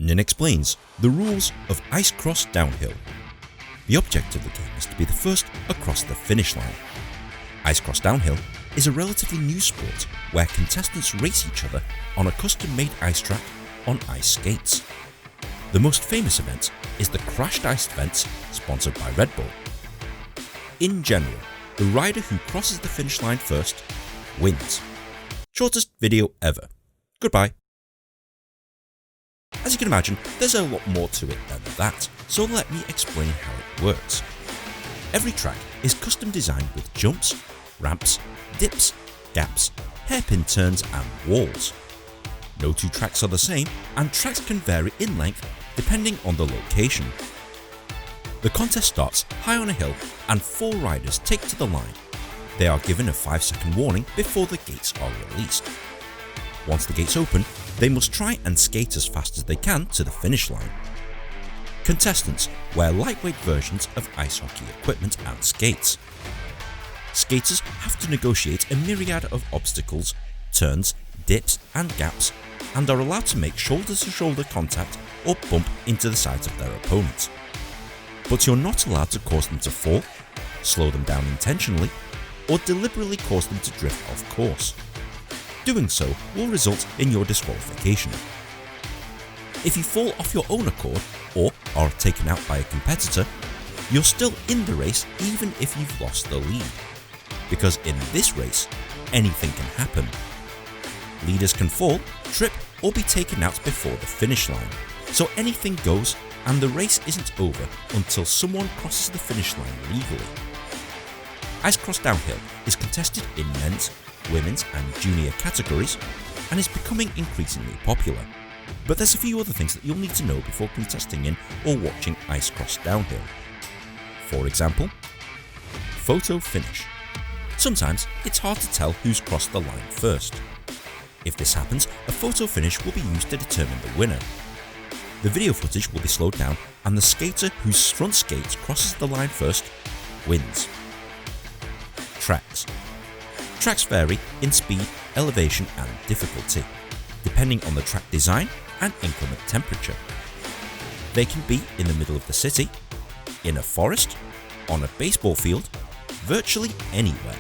Ninh explains the rules of Ice Cross Downhill. The object of the game is to be the first across the finish line. Ice Cross Downhill is a relatively new sport where contestants race each other on a custom-made ice track on ice skates. The most famous event is the Crashed Ice event sponsored by Red Bull. In general, the rider who crosses the finish line first wins. Shortest video ever. Goodbye. As you can imagine, there's a lot more to it than that, so let me explain how it works. Every track is custom designed with jumps, ramps, dips, gaps, hairpin turns and walls. No two tracks are the same, and tracks can vary in length depending on the location. The contest starts high on a hill and 4 riders take to the line. They are given a 5-second warning before the gates are released. Once the gates open, they must try and skate as fast as they can to the finish line. Contestants wear lightweight versions of ice hockey equipment and skates. Skaters have to negotiate a myriad of obstacles, turns, dips and gaps, and are allowed to make shoulder-to-shoulder contact or bump into the sides of their opponents. But you're not allowed to cause them to fall, slow them down intentionally, or deliberately cause them to drift off course. Doing so will result in your disqualification. If you fall off your own accord or are taken out by a competitor, you're still in the race even if you've lost the lead. Because in this race, anything can happen. Leaders can fall, trip, or be taken out before the finish line, so anything goes and the race isn't over until someone crosses the finish line legally. Ice Cross Downhill is contested in men's, women's and junior categories and is becoming increasingly popular. But there's a few other things that you'll need to know before contesting in or watching Ice Cross Downhill. For example, photo finish. Sometimes it's hard to tell who's crossed the line first. If this happens, a photo finish will be used to determine the winner. The video footage will be slowed down and the skater whose front skate crosses the line first wins. Tracks. Tracks vary in speed, elevation and difficulty, depending on the track design and inclement temperature. They can be in the middle of the city, in a forest, on a baseball field, virtually anywhere.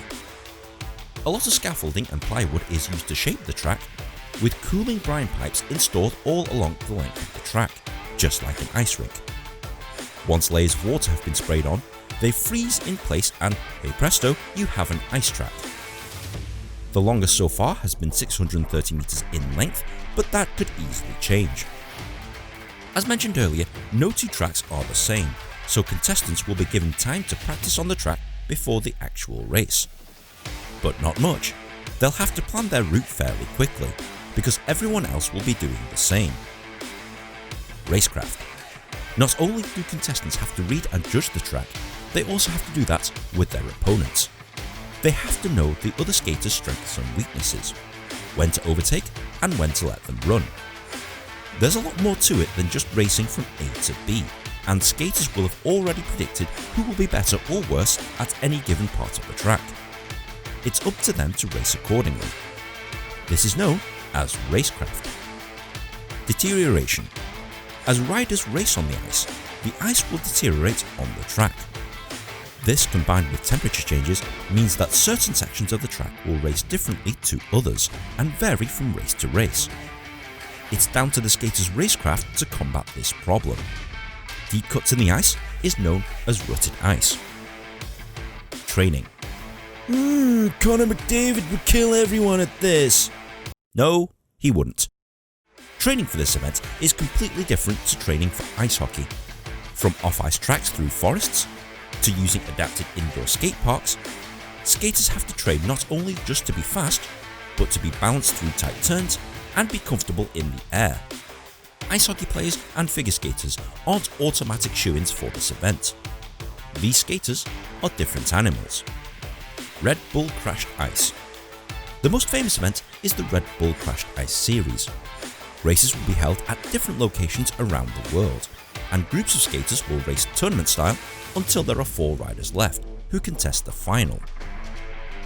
A lot of scaffolding and plywood is used to shape the track, with cooling brine pipes installed all along the length of the track, just like an ice rink. Once layers of water have been sprayed on, they freeze in place and, hey presto, you have an ice track. The longest so far has been 630 meters in length, but that could easily change. As mentioned earlier, no two tracks are the same, so contestants will be given time to practice on the track before the actual race. But not much. They'll have to plan their route fairly quickly, because everyone else will be doing the same. Racecraft. Not only do contestants have to read and judge the track, they also have to do that with their opponents. They have to know the other skaters' strengths and weaknesses, when to overtake and when to let them run. There's a lot more to it than just racing from A to B, and skaters will have already predicted who will be better or worse at any given part of the track. It's up to them to race accordingly. This is known as Racecraft. Deterioration. As riders race on the ice will deteriorate on the track. This, combined with temperature changes, means that certain sections of the track will race differently to others and vary from race to race. It's down to the skaters' racecraft to combat this problem. Deep cuts in the ice is known as rutted ice. Training. Connor McDavid would kill everyone at this. No, he wouldn't. Training for this event is completely different to training for ice hockey. From off-ice tracks through forests, to using adapted indoor skate parks, skaters have to train not only just to be fast, but to be balanced through tight turns and be comfortable in the air. Ice hockey players and figure skaters aren't automatic shoo-ins for this event. These skaters are different animals. Red Bull Crashed Ice. The most famous event is the Red Bull Crashed Ice series. Races will be held at different locations around the world, and groups of skaters will race tournament style until there are 4 riders left, who contest the final.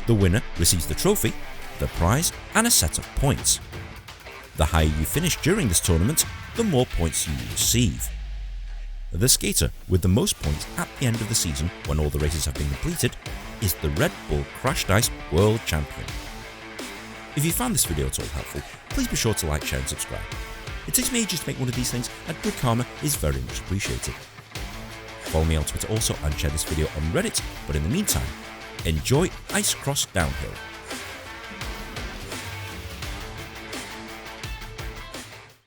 The winner receives the trophy, the prize, and a set of points. The higher you finish during this tournament, the more points you receive. The skater with the most points at the end of the season, when all the races have been completed, is the Red Bull Crashed Ice World Champion. If you found this video at all helpful, please be sure to like, share and subscribe. It takes me ages to make one of these things, and good karma is very much appreciated. Follow me on Twitter also and share this video on Reddit, but in the meantime, enjoy Ice Cross Downhill.